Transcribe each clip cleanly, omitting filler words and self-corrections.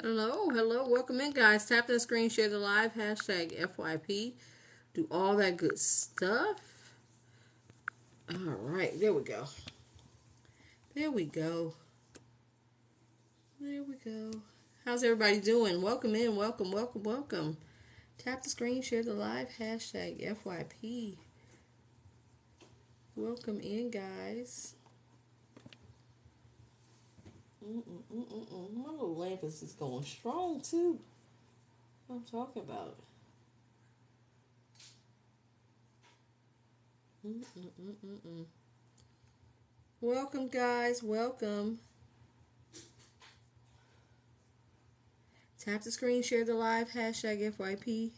Hello, hello, welcome in, guys. Tap that screen, share the live, hashtag FYP. Do all that good stuff. All right, there we go. There we go. There we go. How's everybody doing? Welcome in, welcome, welcome, welcome. Tap the screen, share the live, hashtag FYP. Welcome in, guys. My little lamp is just going strong, too. What I'm talking about. Welcome, guys. Welcome. Tap the screen, share the live, hashtag FYP.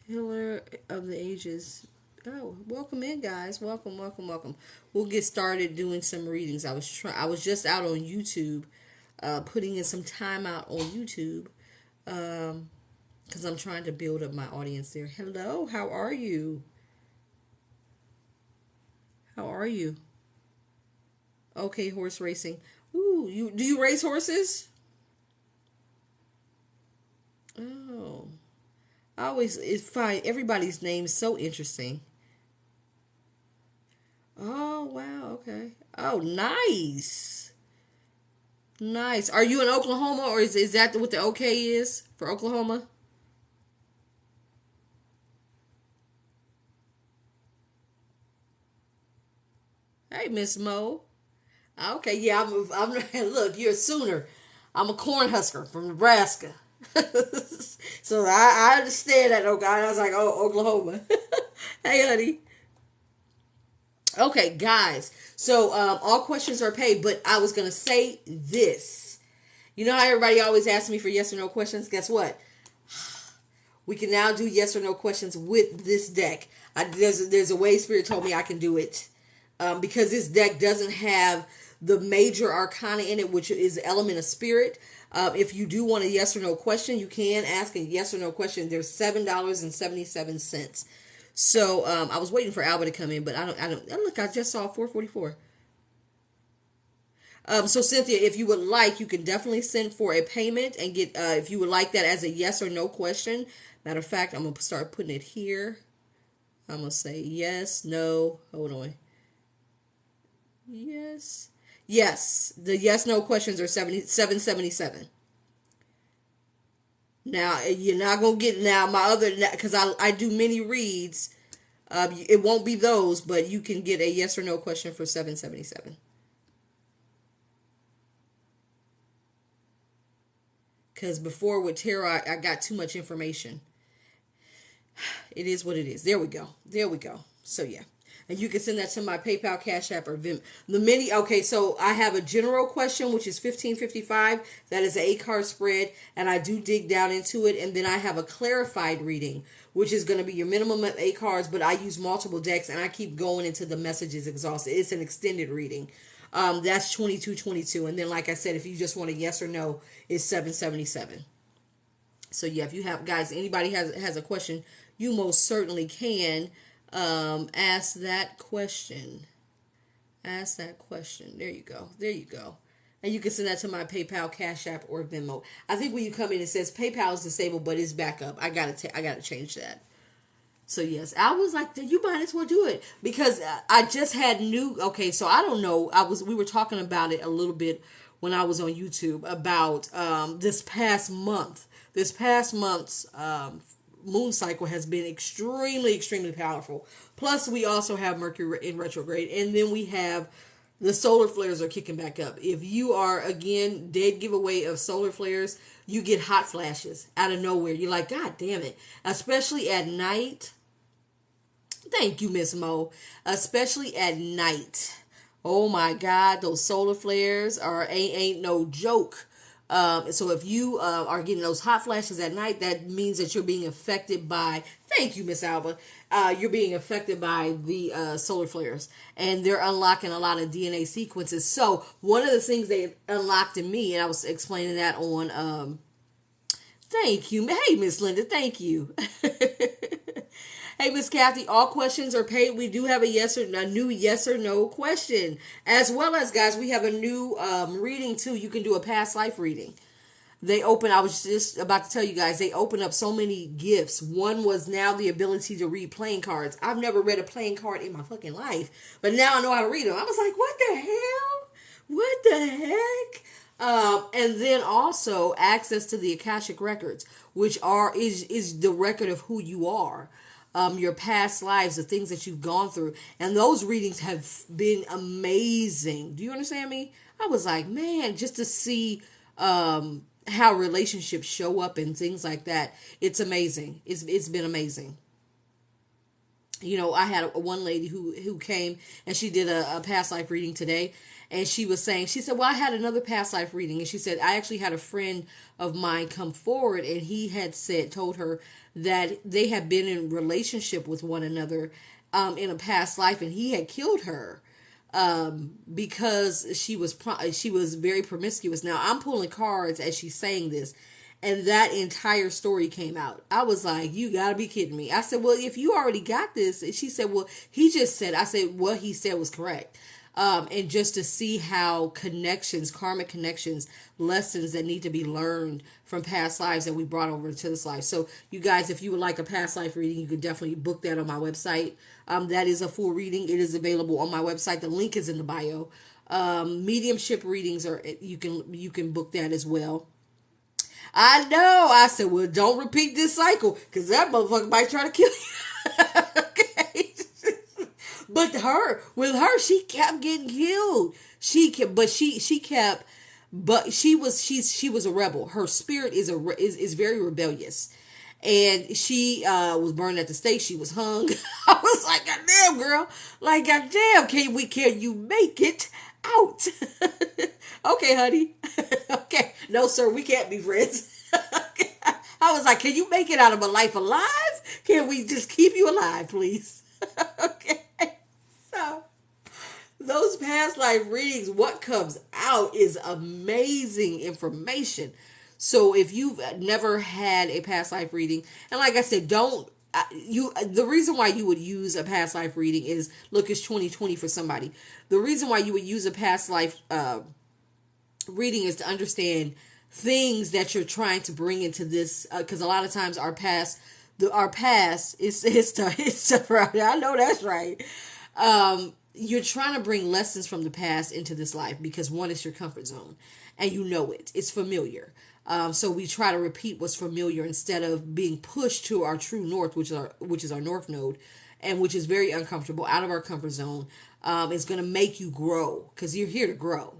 Healer of the Ages. Oh, welcome in, guys. Welcome, welcome, welcome. We'll get started doing some readings. I was just out on YouTube, putting in some time out on YouTube, because I'm trying to build up my audience there. Hello, how are you? How are you? Okay, horse racing. Ooh, do you race horses? Oh, I always find everybody's name so interesting. Oh, wow, okay. Oh, nice. Nice. Are you in Oklahoma, or is that what the OK is for Oklahoma? Hey, Miss Mo. Okay, yeah, look, you're a Sooner. I'm a Cornhusker from Nebraska. So I understand that, okay. I was like, oh, Oklahoma. Hey, honey. Okay, guys. So all questions are paid, but I was gonna say this. You know how everybody always asks me for yes or no questions? Guess what? We can now do yes or no questions with this deck. There's a way Spirit told me I can do it, because this deck doesn't have the major arcana in it, which is the element of spirit. If you do want a yes or no question, you can ask a yes or no question. There's $7.77. So I was waiting for Alba to come in, but I don't. Oh, look, I just saw 444. So Cynthia, if you would like, you can definitely send for a payment and get, if you would like that as a yes or no question. Matter of fact, I'm going to start putting it here. I'm going to say yes, no, hold on. Yes. Yes. The yes, no questions are 777. Now, you're not going to get now my other, because I do many reads. It won't be those, but you can get a yes or no question for 777. Because before with tarot, I got too much information. It is what it is. There we go. There we go. So yeah. And you can send that to my PayPal, Cash App, or Vim. The mini, okay, so I have a general question, which is 1555. That is an 8-card spread, and I do dig down into it. And then I have a clarified reading, which is going to be your minimum of 8 cards, but I use multiple decks, and I keep going until the message is exhausted. It's an extended reading. That's 2222. And then, like I said, if you just want a yes or no, it's 777. So yeah, if you have, guys, anybody has a question, you most certainly can ask that question. Ask that question. There you go. There you go. And you can send that to my PayPal, Cash App, or Venmo. I think when you come in, it says PayPal is disabled, but it's back up. I gotta change that. So yes, I was like, you might as well do it, because I just had new. Okay, so I don't know. We were talking about it a little bit when I was on YouTube about this past month. This past month's moon cycle has been extremely, extremely powerful. Plus, we also have Mercury in retrograde, and then we have the solar flares are kicking back up. If you are, again, dead giveaway of solar flares, you get hot flashes out of nowhere. You're like, God damn it. Especially at night. Thank you, Miss Mo. Especially at night. Oh my God, those solar flares ain't no joke. So if you are getting those hot flashes at night, that means that you're being affected by. Thank you, Miss Alba. You're being affected by the solar flares, and they're unlocking a lot of DNA sequences. So one of the things they unlocked in me, and I was explaining that on. Thank you, hey Miss Linda. Thank you. Hey, Miss Kathy, all questions are paid. We do have a new yes or no question. As well as, guys, we have a new reading, too. You can do a past life reading. I was just about to tell you guys, they open up so many gifts. One was now the ability to read playing cards. I've never read a playing card in my fucking life, but now I know how to read them. I was like, what the hell? What the heck? And then also access to the Akashic records, which is the record of who you are, your past lives, the things that you've gone through, and those readings have been amazing. Do you understand me? I was like, man, just to see how relationships show up and things like that, it's amazing. It's been amazing. You know, I had one lady who came and she did a past life reading today, and she was saying, she said, well, I had another past life reading, and she said, I actually had a friend of mine come forward, and he had told her that they had been in relationship with one another in a past life, and he had killed her because she was very promiscuous. Now I'm pulling cards as she's saying this, and that entire story came out. I was like, you gotta be kidding me. I said, well, if you already got this, and she said, well, he just said, I said, what he said was correct. And just to see how connections, karmic connections, lessons that need to be learned from past lives that we brought over to this life. So you guys, if you would like a past life reading, you can definitely book that on my website. That is a full reading. It is available on my website. The link is in the bio. Mediumship readings you can book that as well. I know. I said, well, don't repeat this cycle, because that motherfucker might try to kill you. Okay. But with her, she kept getting killed. She was a rebel. Her spirit is very rebellious. And she was burned at the stake. She was hung. I was like, God damn, girl. Like, God damn, can you make it out? Okay, honey. Okay. No, sir, we can't be friends. I was like, can you make it out of my life alive? Can we just keep you alive, please? Okay. So, those past life readings, what comes out is amazing information. So if you've never had a past life reading, and like I said, the reason why you would use a past life reading is, look, it's 2020 for somebody. The reason why you would use a past life reading is to understand things that you're trying to bring into this, because a lot of times our past is stuff right. I know that's right. You're trying to bring lessons from the past into this life, because one, is your comfort zone, and you know it's familiar. So we try to repeat what's familiar instead of being pushed to our true north, which is our north node, and which is very uncomfortable, out of our comfort zone. It's going to make you grow, because you're here to grow.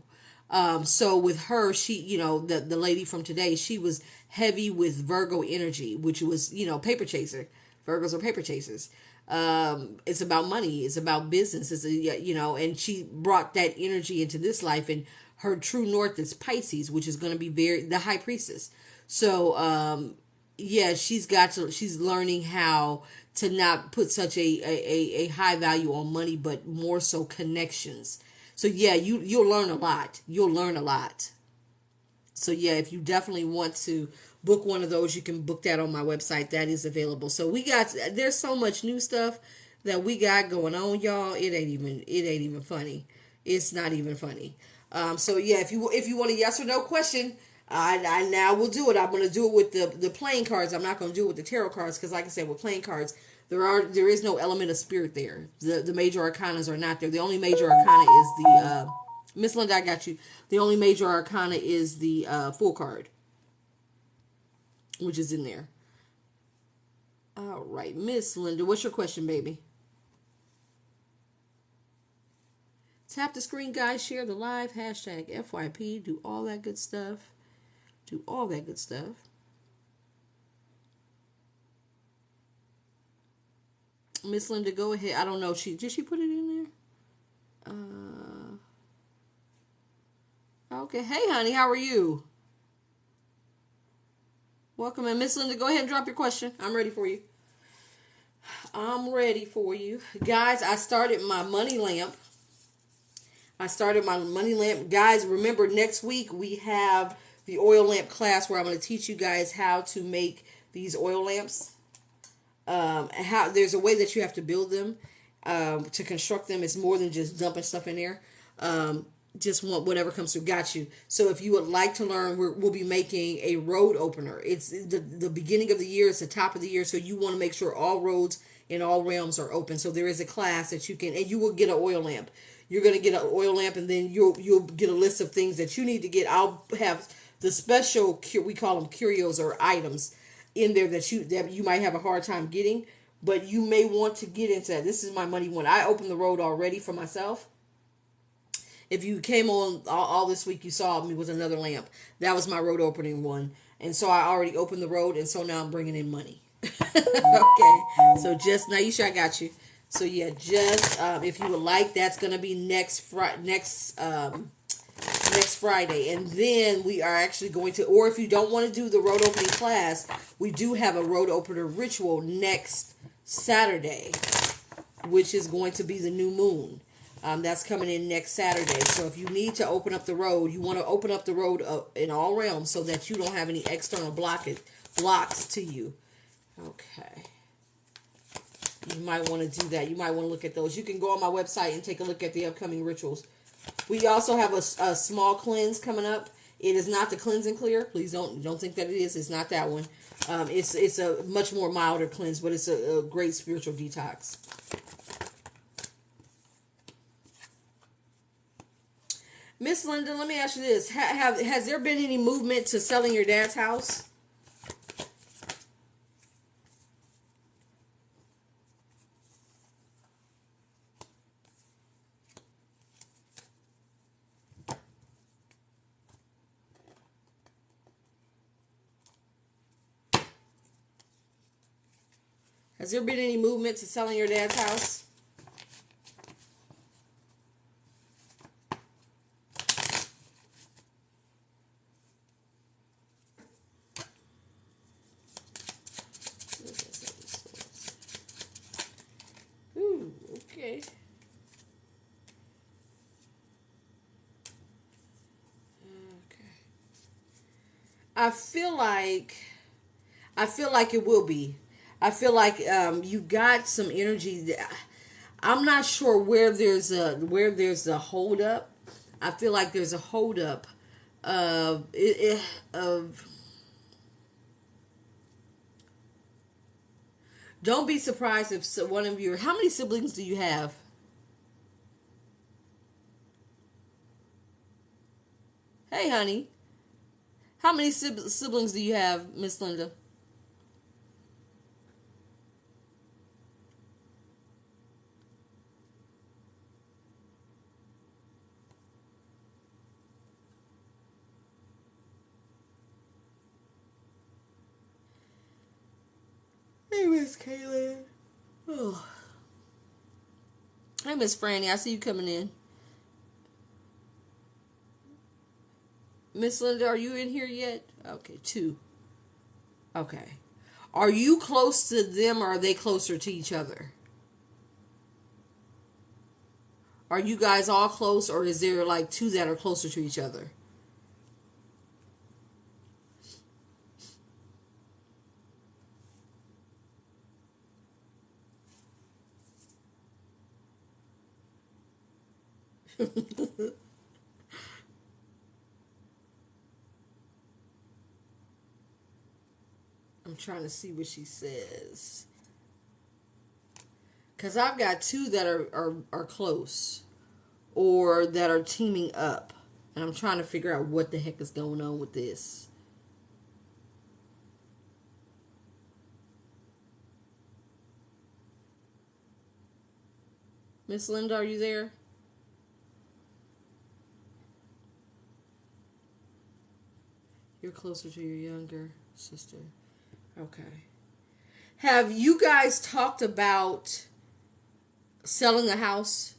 So with her, she, the lady from today, she was heavy with Virgo energy, which was, paper chaser. Virgos are paper chasers. It's about money. It's about business. And she brought that energy into this life, and her true north is Pisces, which is going to be the high priestess. So, she's learning how to not put such a high value on money, but more so connections. So yeah, you'll learn a lot. You'll learn a lot. So yeah, if you definitely want to book one of those, you can book that on my website. That is available. So there's so much new stuff that we got going on, y'all. It ain't even funny. It's not even funny. So yeah, if you want a yes or no question, I now will do it. I'm going to do it with the playing cards. I'm not going to do it with the tarot cards, because like I said, with playing cards, there is no element of spirit there. The major arcanas are not there. The only major arcana is the Miss Linda, I got you. The only major arcana is the full card, which is in there. All right, Miss Linda, what's your question, baby? Tap the screen, guys. Share the live. Hashtag FYP. Do all that good stuff. Do all that good stuff. Miss Linda, go ahead. I don't know. Did she put it in there? Okay. Hey, honey. How are you? Welcome. And Miss Linda, go ahead and drop your question. I'm ready for you. I'm ready for you. Guys, I started my money lamp. Guys, remember, next week we have the oil lamp class, where I'm going to teach you guys how to make these oil lamps. How there's a way that you have to build them. To construct them, it's more than just dumping stuff in there. just want whatever comes through. Got you. So if you would like to learn, we'll be making a road opener. It's the beginning of the year. It's the top of the year. So you want to make sure all roads in all realms are open. So there is a class that you can, and you will get an oil lamp. You're going to get an oil lamp, and then you'll get a list of things that you need to get. I'll have the special, we call them curios or items in there that you might have a hard time getting, but you may want to get into that. This is my money one. I opened the road already for myself. If you came on all this week, you saw me with another lamp. That was my road opening one. And so I already opened the road, and so now I'm bringing in money. Okay. So just, Naisha, I got you. So yeah, just if you would like, that's going to be next Friday. And then we are actually going to, or if you don't want to do the road opening class, we do have a road opener ritual next Saturday, which is going to be the new moon. That's coming in next Saturday. So if you need to open up the road, you want to open up the road in all realms so that you don't have any external blocks to you. Okay. You might want to do that. You might want to look at those. You can go on my website and take a look at the upcoming rituals. We also have a small cleanse coming up. It is not the cleanse and clear. Please don't think that it is. It's not that one. It's a much more milder cleanse, but it's a great spiritual detox. Miss Linda, let me ask you this. Has there been any movement to selling your dad's house? Has there been any movement to selling your dad's house? Ooh, okay. I feel like it will be. I feel like you got some energy. I'm not sure where there's a hold up. I feel like there's a hold up of. Don't be surprised if one of your. How many siblings do you have? Hey, honey. How many siblings do you have, Miss Linda? Hey, Miss Kaylin. Oh. Hey, Miss Franny. I see you coming in. Miss Linda, are you in here yet? Okay, two. Okay. Are you close to them or are they closer to each other? Are you guys all close or is there like two that are closer to each other? I'm trying to see what she says. Because I've got two that are close or that are teaming up. And I'm trying to figure out what the heck is going on with this. Miss Linda, are you there? You're closer to your younger sister. Okay. Have you guys talked about selling the house?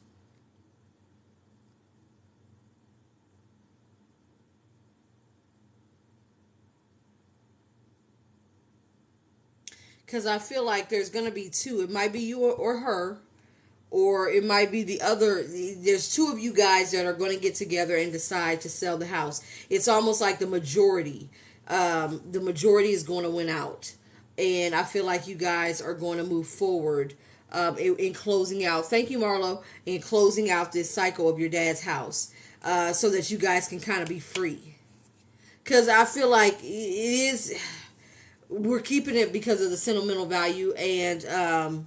Because I feel like there's going to be two. It might be you or her, or it might be the other. There's two of you guys that are going to get together and decide to sell the house. It's almost like the majority. The majority is going to win out. And I feel like you guys are going to move forward in closing out. Thank you, Marlo. In closing out this cycle of your dad's house. so that you guys can kind of be free. Because I feel like it is, we're keeping it because of the sentimental value, and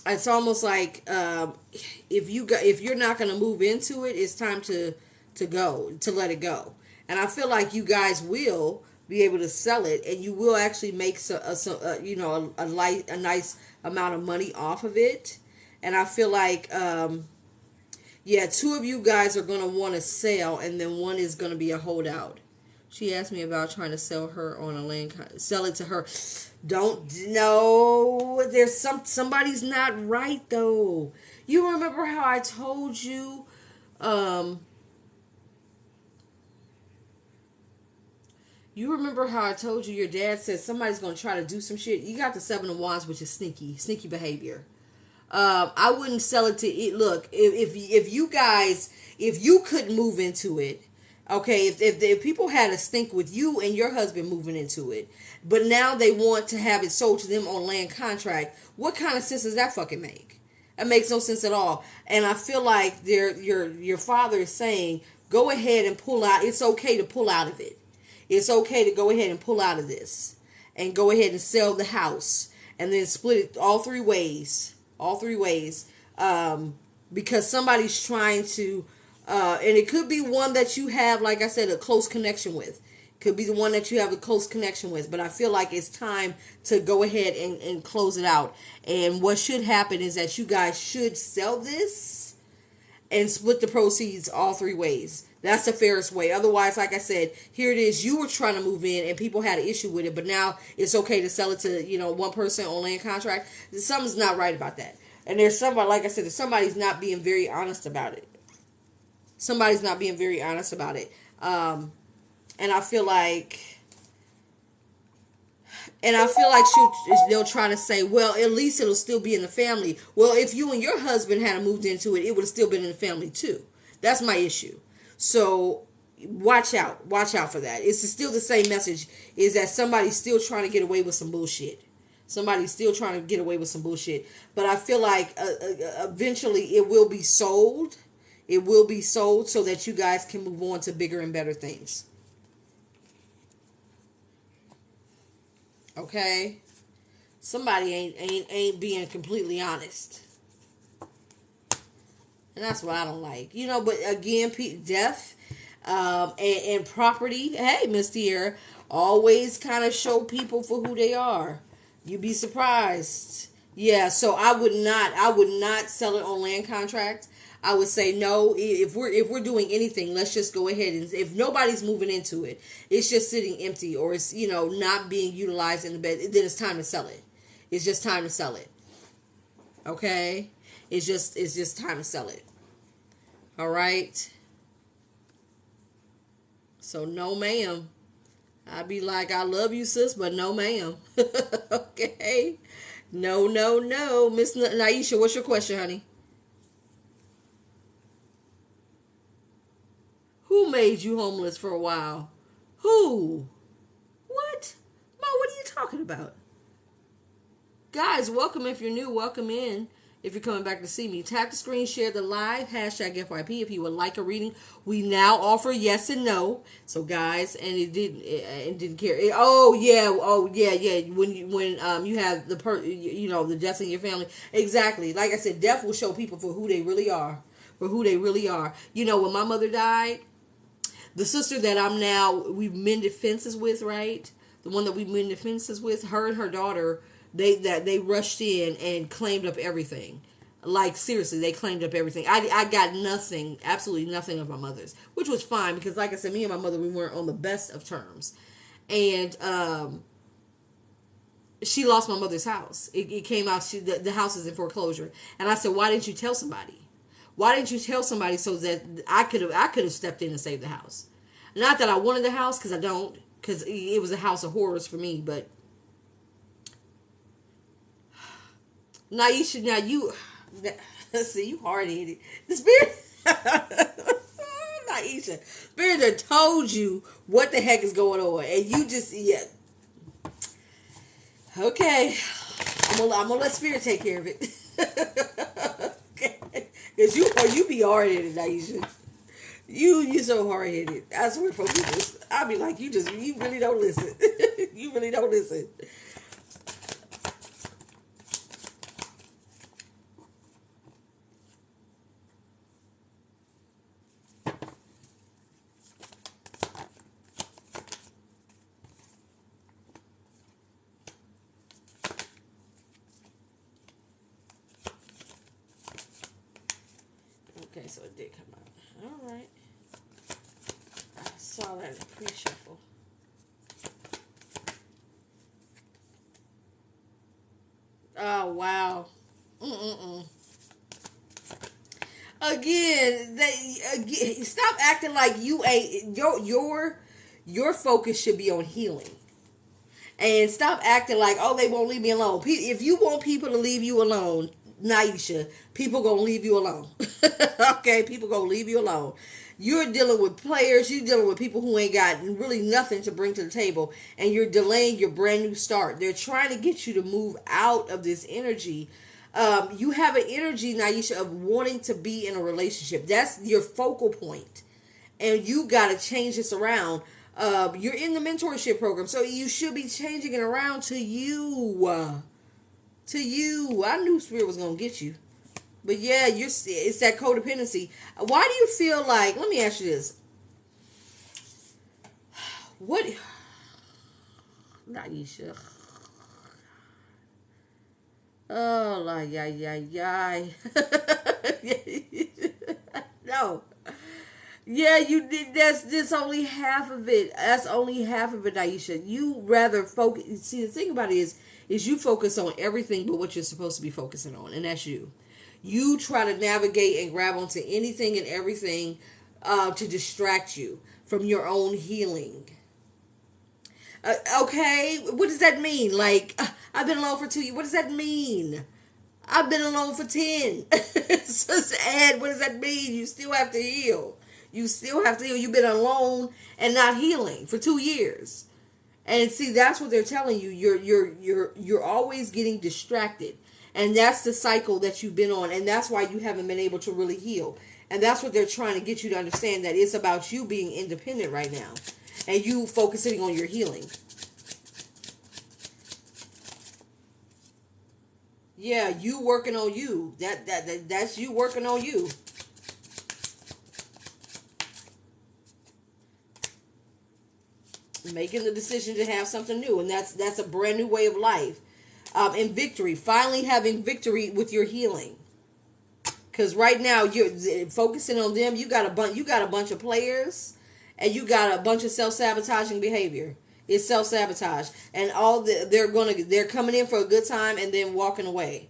it's almost like if you're not going to move into it, it's time to let it go. And I feel like you guys will be able to sell it, and you will actually make a nice amount of money off of it. And I feel like two of you guys are going to want to sell, and then one is going to be a holdout. She asked me about trying to sell her on a land, sell it to her. Don't know. There's somebody's not right though. You remember how I told you, your dad said somebody's gonna try to do some shit. You got the 7 of Wands, which is sneaky behavior. I wouldn't sell it to it. Look, if you couldn't move into it. Okay, if people had a stink with you and your husband moving into it, but now they want to have it sold to them on land contract, what kind of sense does that fucking make? That makes no sense at all. And I feel like your father is saying, go ahead and pull out. It's okay to pull out of it. It's okay to go ahead and pull out of this, and go ahead and sell the house, and then split it all three ways, because somebody's trying to. And it could be one that you have, like I said, a close connection with. Could be the one that you have a close connection with. But I feel like it's time to go ahead and close it out. And what should happen is that you guys should sell this and split the proceeds all three ways. That's the fairest way. Otherwise, like I said, here it is. You were trying to move in and people had an issue with it. But now it's okay to sell it to, one person on land contract. Something's not right about that. And there's somebody, like I said, somebody's not being very honest about it. Somebody's not being very honest about it. And I feel like they'll try to say, well, at least it'll still be in the family. Well, if you and your husband had moved into it, it would have still been in the family too. That's my issue. So watch out for that. It's still the same message, is that somebody's still trying to get away with some bullshit. Somebody's still trying to get away with some bullshit. But I feel like eventually it will be sold. It will be sold so that you guys can move on to bigger and better things. Okay? Somebody ain't being completely honest. And that's what I don't like. But again, death and property. Hey, Miss Tierra, always kind of show people for who they are. You'd be surprised. Yeah, so I would not sell it on land contract. I would say no. If we're doing anything, let's just go ahead and, if nobody's moving into it, it's just sitting empty, or it's not being utilized in the bed, then it's time to sell it. It's just time to sell it. Okay? It's just time to sell it. All right? So no, ma'am. I'd be like, I love you, sis, but no, ma'am. Okay? No. Miss Naisha, what's your question, honey? Who made you homeless for a while? Who? What? Ma, what are you talking about? Guys, welcome if you're new. Welcome in if you're coming back to see me. Tap the screen, share the live, hashtag FYP if you would like a reading. We now offer yes and no. So guys, and it didn't care. Oh yeah. When you have the death in your family. Exactly. Like I said, death will show people for who they really are. When my mother died, the sister that we've mended fences with, right? The one that we mended fences with, her and her daughter, they rushed in and claimed up everything. Like, seriously, they claimed up everything. I got nothing, absolutely nothing of my mother's, which was fine because, like I said, me and my mother, we weren't on the best of terms. And she lost my mother's house. It came out, the house is in foreclosure. And I said, why didn't you tell somebody? Why didn't you tell somebody so that I could have stepped in and saved the house? Not that I wanted the house, because I don't, because it was a house of horrors for me. But Naisha, now you see, you hard headed. The spirit, Naisha, spirit that told you what the heck is going on, and you just Okay, I'm gonna let spirit take care of it. Okay. Because you be hard-headed, Naisha. You so hard headed. I swear, for people, I'll be like, you really don't listen. You really don't listen. Okay, so it did come out. All right. I saw that in pre-shuffle. Oh wow. Mm-mm-mm. Again, stop acting like you ain't your focus should be on healing. And stop acting like, oh, they won't leave me alone. If you want people to leave you alone, Naisha, people gonna leave you alone. Okay, people gonna leave you alone. You're dealing with players. You're dealing with people who ain't got really nothing to bring to the table, and you're delaying your brand new start. They're trying to get you to move out of this energy. You have an energy, Naisha, of wanting to be in a relationship. That's your focal point, and you got to change this around. You're in the mentorship program, so you should be changing it around to you. To you. I knew Spirit was gonna get you, but yeah, it's that codependency. Why do you feel like? Let me ask you this: what, Naisha? Oh, la ya ya ya. No. Yeah, you did. That's only half of it. That's only half of it, Aisha. You rather focus. See, the thing about it is you focus on everything but what you're supposed to be focusing on, and that's you. You try to navigate and grab onto anything and everything to distract you from your own healing. Okay, what does that mean? Like, I've been alone for 2 years. What does that mean? I've been alone for 10. So sad. What does that mean? You still have to heal. You still have to heal. You've been alone and not healing for 2 years. And see, that's what they're telling you. You're always getting distracted. And that's the cycle that you've been on. And that's why you haven't been able to really heal. And that's what they're trying to get you to understand, that it's about you being independent right now. And you focusing on your healing. Yeah, you working on you. That's you working on you. Making the decision to have something new, and that's a brand new way of life. In victory, finally having victory with your healing. Because right now you're focusing on them. You got a bunch of players, and you got a bunch of self-sabotaging behavior. It's self-sabotage, and they're coming in for a good time and then walking away.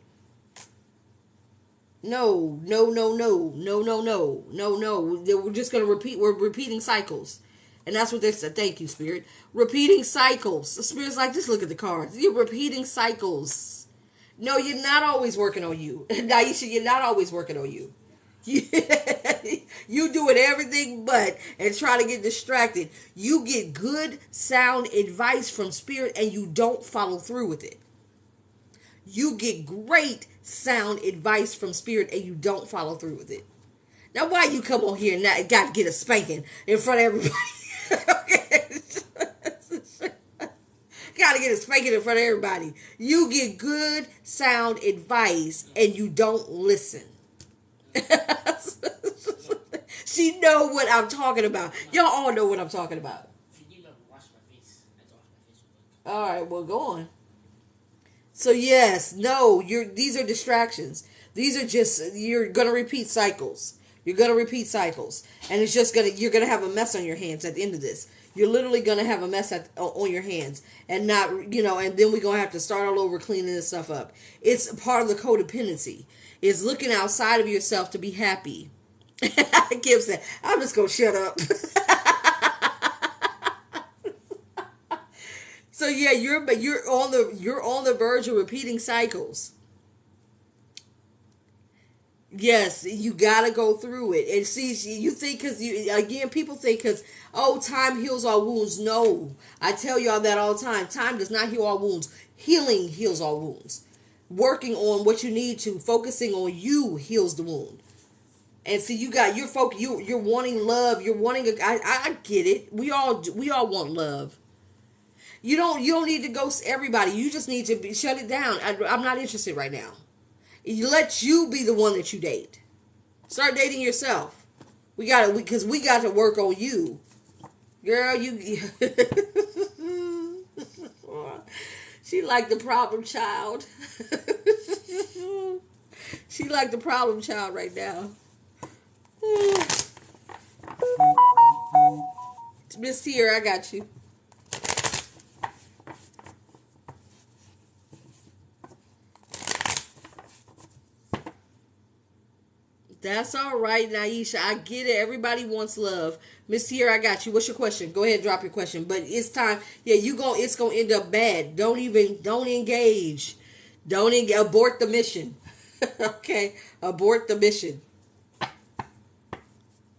No, no, no, no, no, no, no, no, no. We're just gonna repeat. We're repeating cycles, and that's what they said. Thank you, Spirit. Repeating cycles. The Spirit's like, just look at the cards. You're repeating cycles. No, you're not always working on you, Naisha. You're not always working on you. You doing everything but and try to get distracted. You get good sound advice from Spirit and you don't follow through with it. You get great sound advice from Spirit and you don't follow through with it. Now why you come on here and not got to get a spanking in front of everybody? Okay. Gotta get a spanking in front of everybody. You get good sound advice and you don't listen. She know what I'm talking about. Y'all all know what I'm talking about. All right, well, go on. So yes, no, these are distractions. These are just, you're gonna repeat cycles. You're gonna repeat cycles, and it's just you're gonna have a mess on your hands at the end of this. You're literally gonna have a mess on your hands, and not, and then we're gonna have to start all over cleaning this stuff up. It's part of the codependency. It's looking outside of yourself to be happy. Kim said, "I'm just gonna shut up." So yeah, you're on the verge of repeating cycles. Yes, you gotta go through it. And see, you think people think time heals all wounds. No, I tell y'all that all the time. Time does not heal all wounds. Healing heals all wounds. Working on what you need to, focusing on you heals the wound. And see, you're folk. You're wanting love. You're wanting. I get it. We all want love. You don't need to ghost everybody. You just need to shut it down. I'm not interested right now. Let you be the one that you date. Start dating yourself. We got to work on you, girl. You. She like the problem child. She like the problem child right now. Miss Tierra, I got you. That's all right, Naisha. I get it. Everybody wants love. Miss Tierra, I got you. What's your question? Go ahead, drop your question. But it's time. Yeah, it's gonna end up bad. Don't engage. Abort the mission. Okay? Abort the mission.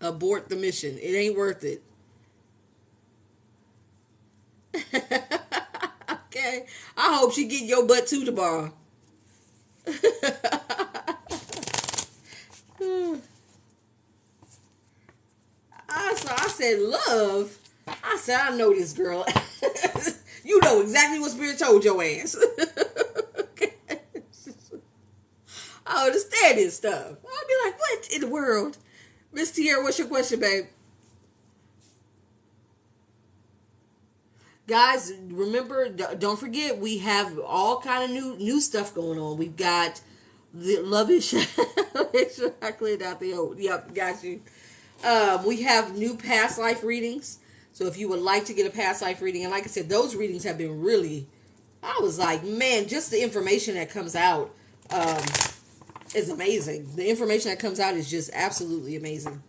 Abort the mission. It ain't worth it. Okay? I hope she get your butt too tomorrow. I said, love? I said, I know this girl. You know exactly what Spirit told your ass. Okay. I understand this stuff. I'll be like, what in the world? Miss Tierra, what's your question, babe? Guys, remember, don't forget, we have all kind of new stuff going on. We've got the Love is Make sure I cleared out the old. Yep, got you. We have new past life readings. So if you would like to get a past life reading, and like I said, those readings have been really, I was like, man, just the information that comes out is amazing. The information that comes out is just absolutely amazing.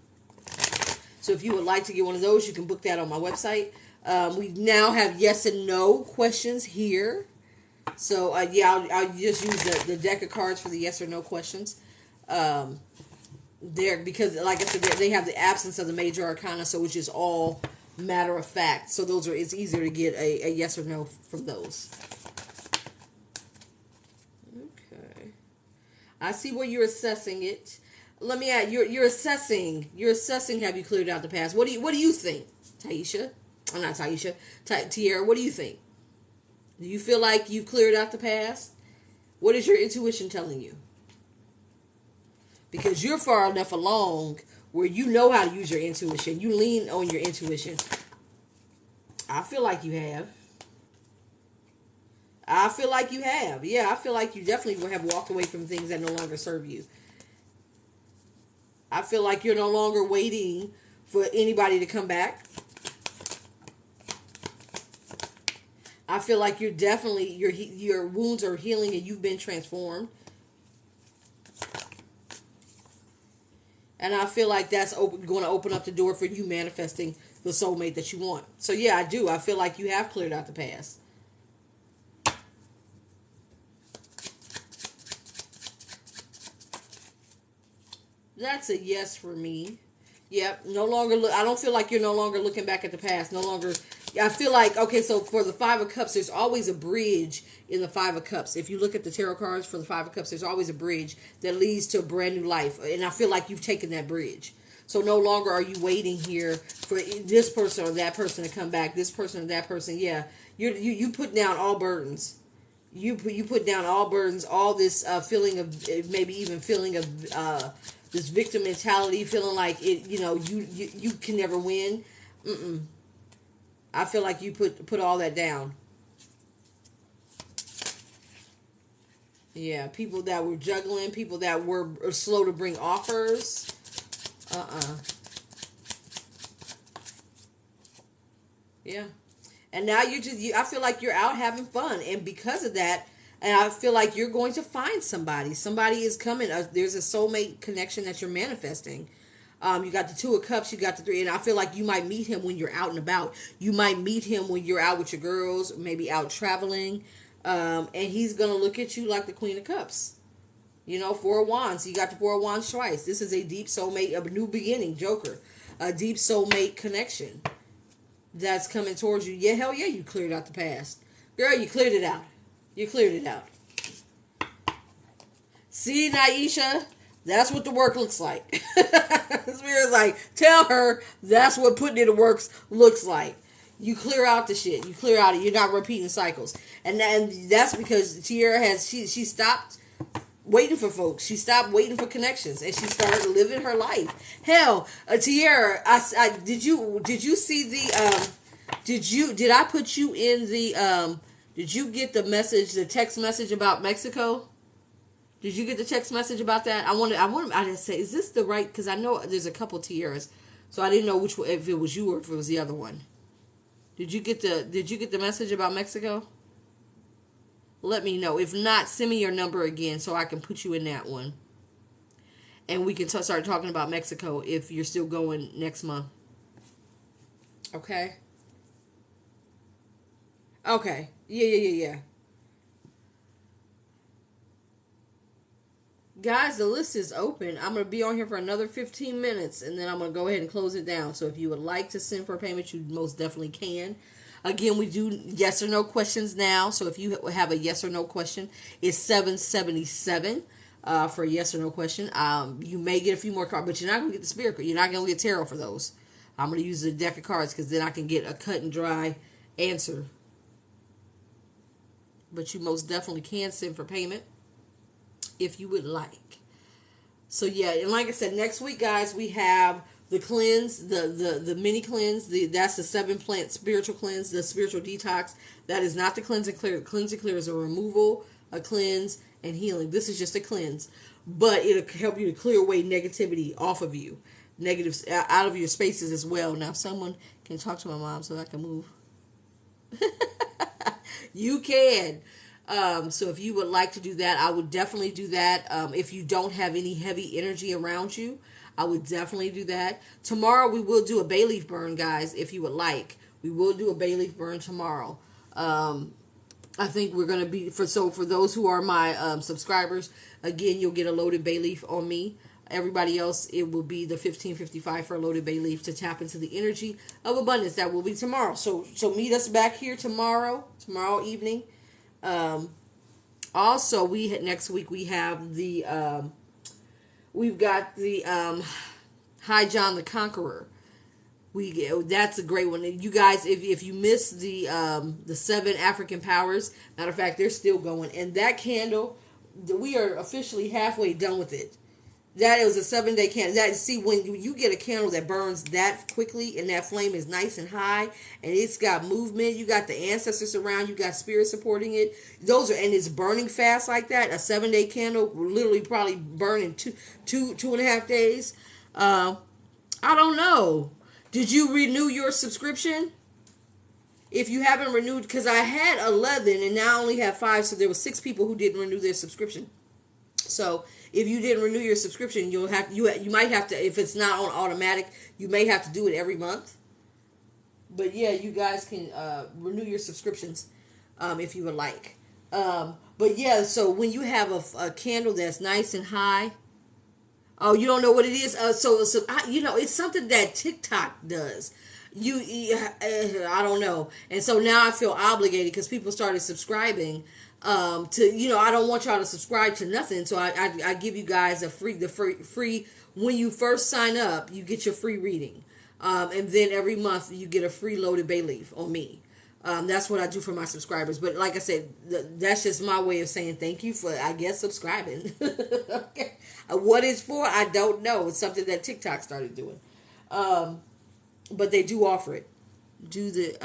So if you would like to get one of those, you can book that on my website. We now have yes and no questions here. So yeah, I'll just use the deck of cards for the yes or no questions. There, because like I said, they have the absence of the major arcana, so it's just all matter of fact. So it's easier to get a yes or no from those. Okay, I see where you're assessing it. Let me add, you're assessing. Have you cleared out the past? What do you think, Taisha? I'm not Taisha. Tierra, what do you think? Do you feel like you've cleared out the past? What is your intuition telling you? Because you're far enough along where you know how to use your intuition. You lean on your intuition. I feel like you have. Yeah, I feel like you definitely will have walked away from things that no longer serve you. I feel like you're no longer waiting for anybody to come back. I feel like you're definitely, your wounds are healing and you've been transformed. And I feel like that's going to open up the door for you manifesting the soulmate that you want. So yeah, I do. I feel like you have cleared out the past. That's a yes for me. Yep. No longer I don't feel like you're no longer looking back at the past. No longer. I feel like, okay, so for the Five of Cups, there's always a bridge in the Five of Cups. If you look at the tarot cards for the Five of Cups, there's always a bridge that leads to a brand new life. And I feel like you've taken that bridge. So no longer are you waiting here for this person or that person to come back, this person or that person. Yeah, you put down all burdens. You put down all burdens, all this feeling of, maybe even feeling of this victim mentality, feeling like you can never win. I feel like you put all that down. Yeah, people that were juggling, people that were slow to bring offers. Yeah. And now I feel like you're out having fun. And because of that, and I feel like you're going to find somebody. Somebody is coming. There's a soulmate connection that you're manifesting. You got the Two of Cups, you got the Three, and I feel like you might meet him when you're out and about. You might meet him when you're out with your girls, maybe out traveling, and he's going to look at you like the Queen of Cups. Four of Wands. You got the Four of Wands twice. This is a deep soulmate, a new beginning, Joker. A deep soulmate connection that's coming towards you. Yeah, hell yeah, you cleared out the past. Girl, you cleared it out. You cleared it out. See, Naisha? That's what the work looks like. Spirit's like, tell her that's what putting in the works looks like. You clear out the shit. You clear out it. You're not repeating cycles. And that's because Tiara she stopped waiting for folks. She stopped waiting for connections, and she started living her life. Hell, Tiara, did you see the did I put you in the did you get the text message about Mexico? Did you get the text message about that? I didn't say, is this the right, because I know there's a couple Tiaras, so I didn't know which one, if it was you or if it was the other one. Did you get the message about Mexico? Let me know. If not, send me your number again so I can put you in that one. And we can start talking about Mexico if you're still going next month. Okay? Okay. Yeah. Guys, the list is open. I'm going to be on here for another 15 minutes, and then I'm going to go ahead and close it down. So if you would like to send for a payment, you most definitely can. Again, we do yes or no questions now. So if you have a yes or no question, it's $7.77 for a yes or no question. You may get a few more cards, but you're not going to get the spirit. You're not going to get tarot for those. I'm going to use the deck of cards because then I can get a cut and dry answer. But you most definitely can send for payment if you would like. So yeah, and like I said, next week, guys, we have the cleanse, the mini cleanse. That's the 7-plant spiritual cleanse, the spiritual detox. That is not the cleanse and clear. The cleanse and clear is a removal, a cleanse, and healing. This is just a cleanse, but it'll help you to clear away negativity off of you, negatives out of your spaces as well. Now, if someone can talk to my mom so I can move. You can. So if you would like to do that, I would definitely do that. If you don't have any heavy energy around you, I would definitely do that. Tomorrow we will do a bay leaf burn, guys, if you would like. We will do a bay leaf burn tomorrow. I think we're going to be, for those who are my subscribers, again, you'll get a loaded bay leaf on me. Everybody else, it will be the $15.55 for a loaded bay leaf to tap into the energy of abundance. That will be tomorrow. So meet us back here tomorrow evening. Also, next week we have we've got the High John the Conqueror. That's a great one. You guys, if you missed the 7 African powers, matter of fact, they're still going. And that candle, we are officially halfway done with it. That is a 7-day candle. See, when you get a candle that burns that quickly and that flame is nice and high and it's got movement, you got the ancestors around, you got spirit supporting it. And it's burning fast like that. A 7-day candle will literally probably burn in two and a half days. I don't know. Did you renew your subscription? If you haven't renewed, because I had 11 and now I only have 5, so there were 6 people who didn't renew their subscription. So if you didn't renew your subscription, you might have to, if it's not on automatic, you may have to do it every month. But yeah, you guys can renew your subscriptions if you would like. But yeah, so when you have a candle that's nice and high, oh, you don't know what it is? It's something that TikTok does. I don't know. And so now I feel obligated because people started subscribing I don't want y'all to subscribe to nothing. So I give you guys the free, when you first sign up, you get your free reading. And then every month you get a free loaded bay leaf on me. That's what I do for my subscribers. But like I said, that's just my way of saying thank you for, I guess, subscribing. Okay. What it's for, I don't know. It's something that TikTok started doing. But they do offer it. Do the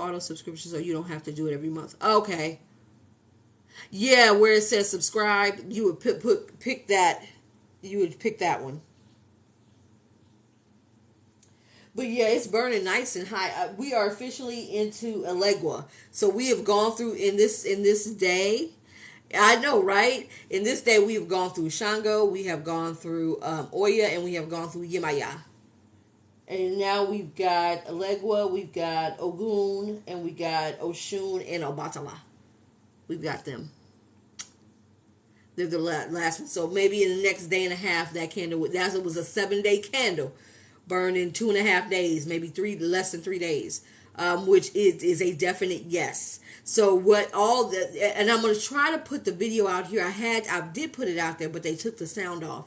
auto subscription so you don't have to do it every month. Okay. Yeah, where it says subscribe, you would pick that. You would pick that one. But yeah, it's burning nice and high. We are officially into Elegua. So we have gone through in this day. I know, right? In this day, we have gone through Shango, we have gone through Oya, and we have gone through Yemaya. And now we've got Elegua, we've got Ogun, and we got Oshun and Obatala. We've got them. They're the last one. So maybe in the next day and a half, that candle, it was a 7-day candle, burned in 2.5 days, maybe less than 3 days, which is a definite yes. So and I'm going to try to put the video out here. I did put it out there, but they took the sound off.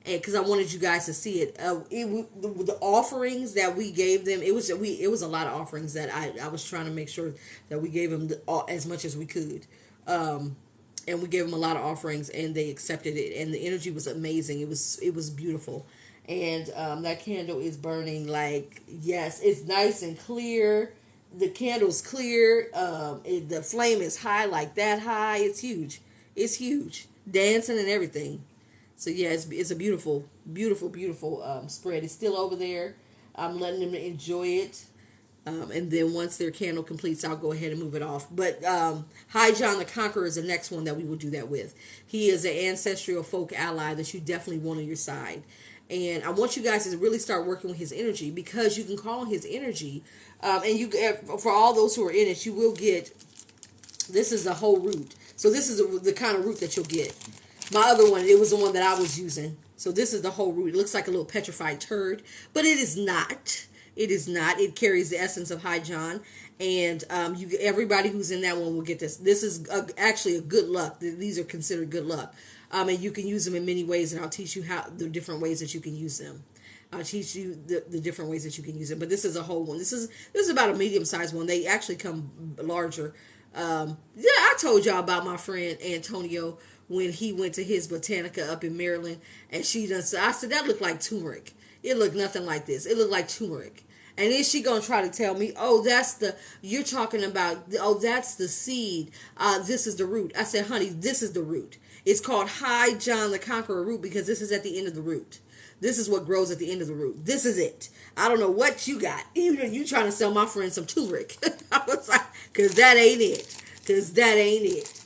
and because I wanted you guys to see it. The offerings that we gave them, it was a lot of offerings that I was trying to make sure that we gave them as much as we could. And we gave them a lot of offerings, and they accepted it, and the energy was amazing. It was beautiful, and that candle is burning like, yes, it's nice and clear. The candle's clear. The flame is high, like that high. It's huge. It's huge, dancing and everything. So yeah, it's a beautiful, beautiful, beautiful spread. It's still over there. I'm letting them enjoy it. And then once their candle completes, I'll go ahead and move it off. But High John the Conqueror is the next one that we will do that with. He is an ancestral folk ally that you definitely want on your side. And I want you guys to really start working with his energy, because you can call on his energy. And you, for all those who are in it, you will get, this is a whole root. So this is the kind of root that you'll get. My other one, it was the one that I was using. So this is the whole root. It looks like a little petrified turd, but it is not. It is not. It carries the essence of High John, and everybody who's in that one will get this. This is actually a good luck. These are considered good luck, and you can use them in many ways. And I'll teach you how the different ways that you can use them. I'll teach you the different ways that you can use them. But this is a whole one. This is about a medium-sized one. They actually come larger. Yeah, I told y'all about my friend Antonio when he went to his Botanica up in Maryland, and she done. I said that looked like turmeric. It looked nothing like this. It looked like turmeric. And then she gonna try to tell me, oh, you're talking about, oh, that's the seed. This is the root. I said, honey, this is the root. It's called High John the Conqueror root because this is at the end of the root. This is what grows at the end of the root. This is it. I don't know what you got. You trying to sell my friend some turmeric. I was like, because that ain't it. Because that ain't it.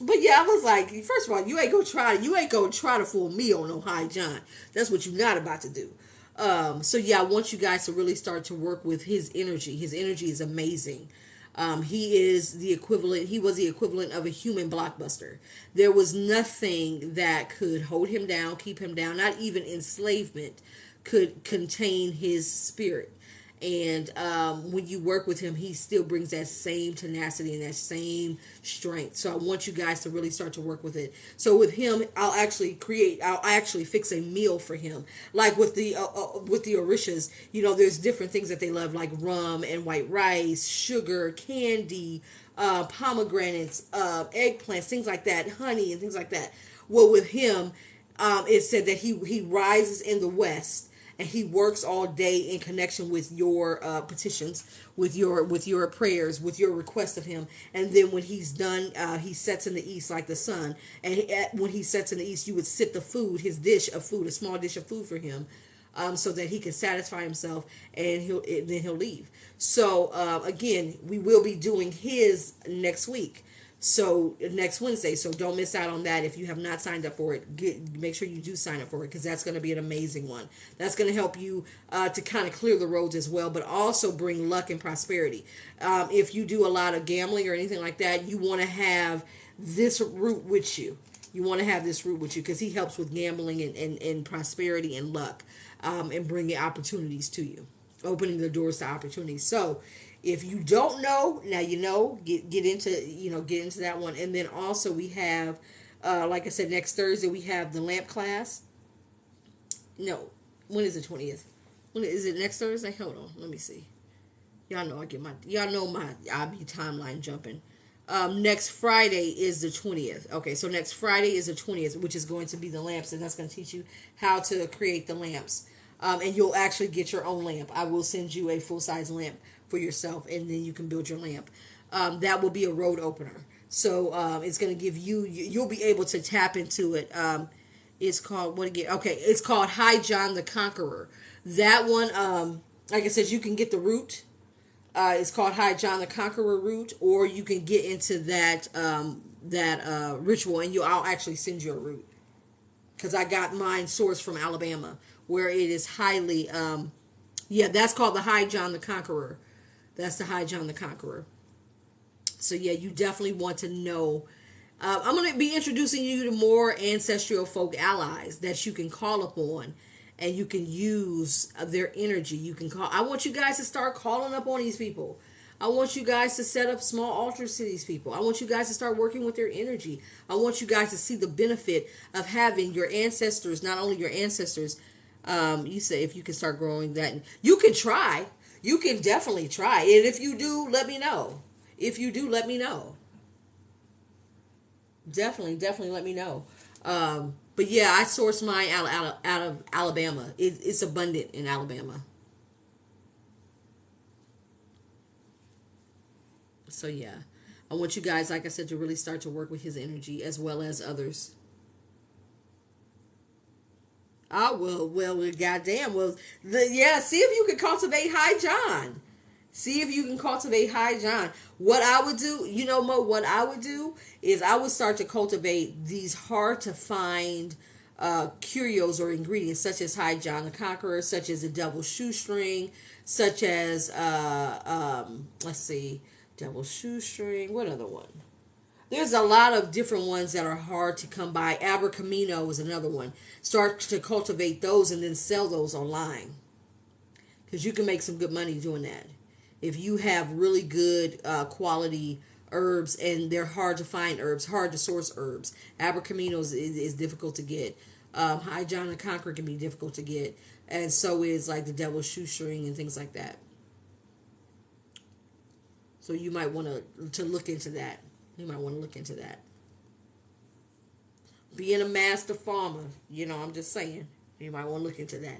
But yeah, I was like, first of all, you ain't gonna try to fool me on no High John. That's what you're not about to do. So yeah, I want you guys to really start to work with his energy. His energy is amazing. He was the equivalent of a human blockbuster. There was nothing that could hold him down, keep him down. Not even enslavement could contain his spirit. And when you work with him, he still brings that same tenacity and that same strength. So I want you guys to really start to work with it. So with him, I'll actually fix a meal for him. Like with the Orishas, there's different things that they love, like rum and white rice, sugar, candy, pomegranates, eggplants, things like that, honey and things like that. Well, with him, it said that he rises in the west. And he works all day in connection with your petitions, with your prayers, with your request of him. And then when he's done, he sets in the east like the sun. And when he sets in the east, you would sit his dish of food, a small dish of food for him, so that he can satisfy himself, and then he'll leave. So again, we will be doing his next week. So next Wednesday. So don't miss out on that. If you have not signed up for it, make sure you do sign up for it, because that's going to be an amazing one. That's going to help you to kind of clear the roads as well, but also bring luck and prosperity. If you do a lot of gambling or anything like that, you want to have this root with you. You want to have this root with you, because he helps with gambling and prosperity and luck, and bringing opportunities to you, opening the doors to opportunities. So if you don't know, now you know. Get into that one. And then also we have, like I said, next Thursday we have the lamp class. No, when is the 20th? When is it? Next Thursday? Hold on, let me see. Y'all know I be timeline jumping. Next Friday is the 20th. Okay, so next Friday is the 20th, which is going to be the lamps, and that's going to teach you how to create the lamps. And you'll actually get your own lamp. I will send you a full-size lamp for yourself, and then you can build your lamp. That will be a road opener. So it's going to give you'll be able to tap into it. It's called, what again? Okay, it's called High John the Conqueror. That one, like I said, you can get the root. It's called High John the Conqueror root, or you can get into that ritual, and I'll actually send you a root, because I got mine sourced from Alabama, where it is highly, that's called the High John the Conqueror. That's the High John the Conqueror. So yeah, you definitely want to know. I'm going to be introducing you to more ancestral folk allies that you can call upon, and you can use their energy. I want you guys to start calling up on these people. I want you guys to set up small altars to these people. I want you guys to start working with their energy. I want you guys to see the benefit of having your ancestors, not only your ancestors, you say if you can start growing that. You can try. You can definitely try. And if you do, let me know. If you do, let me know. Definitely let me know. But yeah, I source mine out of Alabama. It's abundant in Alabama. So yeah, I want you guys, like I said, to really start to work with his energy as well as others. Ah, well, goddamn. Well, yeah. See if you can cultivate High John. See if you can cultivate High John. What I would do, Mo, what I would do is I would start to cultivate these hard to find curios or ingredients, such as High John the Conqueror, such as the Devil's Shoestring, such as let's see, Devil's Shoestring. What other one? There's a lot of different ones that are hard to come by. Abercamino is another one. Start to cultivate those and then sell those online, because you can make some good money doing that. If you have really good quality herbs, and they're hard to find herbs, hard to source herbs. Abercamino is difficult to get. High John and Conqueror can be difficult to get. And so is like the Devil's Shoestring and things like that. So you might want to look into that. You might want to look into that. Being a master farmer, I'm just saying. You might want to look into that.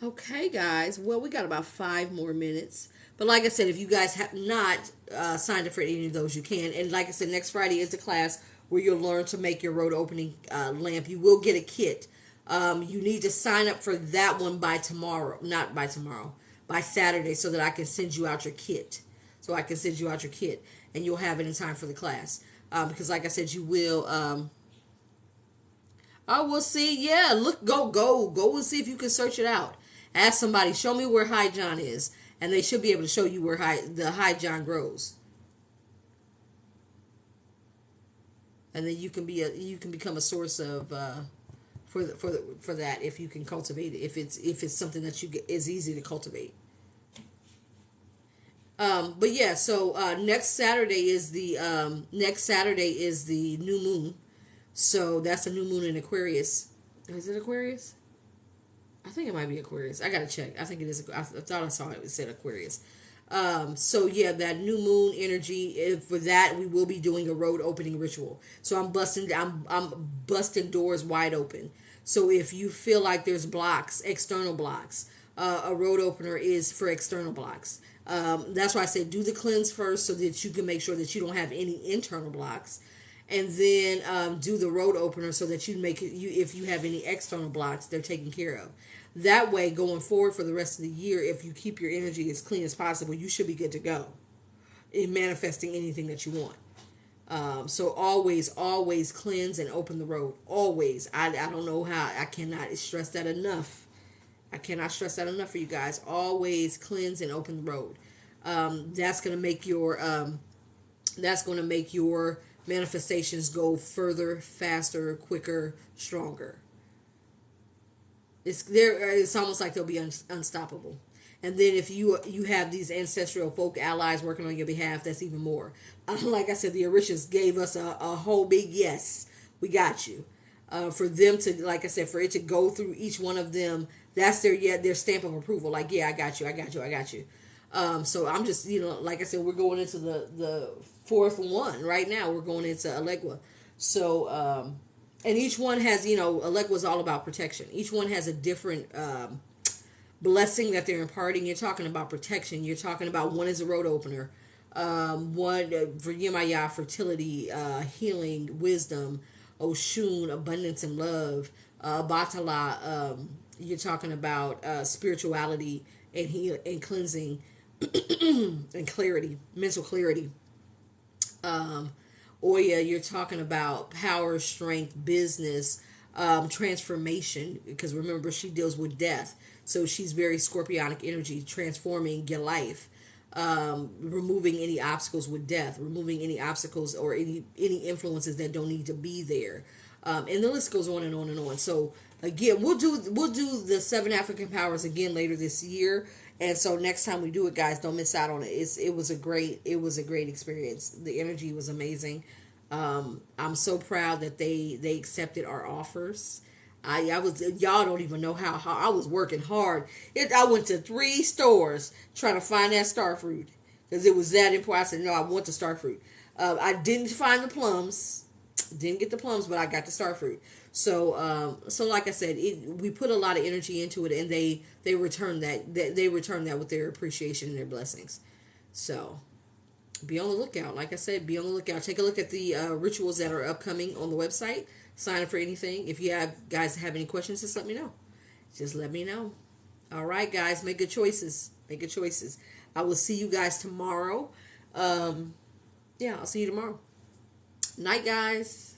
Okay, guys. Well, we got about 5 more minutes. But like I said, if you guys have not signed up for any of those, you can. And like I said, next Friday is the class where you'll learn to make your road opening lamp. You will get a kit. You need to sign up for that one by tomorrow. Not by tomorrow. By Saturday, so that I can send you out your kit. So I can send you out your kit. And you'll have it in time for the class. Because like I said, you will... oh, we'll see. Yeah, look, go and see if you can search it out. Ask somebody, show me where High John is, and they should be able to show you where the High John grows. And then you can become a source of for that if you can cultivate it, if it's something that is easy to cultivate. But yeah, so next Saturday is the new moon. So that's a new moon in Aquarius. Is it Aquarius? I think it might be Aquarius. I gotta check. I think it is. I thought I saw it said Aquarius. So yeah, that new moon energy. For that, we will be doing a road opening ritual. So I'm busting doors wide open. So if you feel like there's blocks, external blocks, a road opener is for external blocks. That's why I said do the cleanse first, so that you can make sure that you don't have any internal blocks. And then do the road opener so that if you have any external blocks, they're taken care of. That way, going forward for the rest of the year, if you keep your energy as clean as possible, you should be good to go in manifesting anything that you want. So always cleanse and open the road. Always. I don't know how. I cannot stress that enough. I cannot stress that enough for you guys. Always cleanse and open the road. That's going to make your manifestations go further, faster, quicker, stronger. It's almost like they'll be unstoppable. And then if you have these ancestral folk allies working on your behalf, that's even more. Like I said, the Orishas gave us a whole big yes. We got you. For them to, like I said, for it to go through each one of them, that's their stamp of approval. Like, yeah, I got you. So I'm just, like I said, we're going into the 4th one right now. We're going into Alegua. So, and each one has, Alegua is all about protection. Each one has a different blessing that they're imparting. You're talking about protection. You're talking about one is a road opener. One for Yemaya, fertility, healing, wisdom, Oshun, abundance and love, Batala, you're talking about spirituality and cleansing and clarity, mental clarity. Oya, you're talking about power, strength, business, transformation, because remember, she deals with death. So she's very scorpionic energy, transforming your life, removing any obstacles with death, removing any obstacles or any influences that don't need to be there. And the list goes on and on and on. So again, we'll do the 7 African powers again later this year. And so next time we do it, guys, don't miss out on it. It was a great experience. The energy was amazing. I'm so proud that they accepted our offers. I was, y'all don't even know how I was working hard. I went to 3 stores trying to find that star fruit because it was that important. I said no, I want the star fruit. I didn't find the plums, didn't get the plums, but I got the star fruit. So like I said, we put a lot of energy into it, and they returned that. They returned that with their appreciation and their blessings. So be on the lookout. Like I said, be on the lookout. Take a look at the rituals that are upcoming on the website. Sign up for anything. If you guys have any questions, just let me know. Just let me know. All right, guys, make good choices. Make good choices. I will see you guys tomorrow. Yeah, I'll see you tomorrow. Night, guys.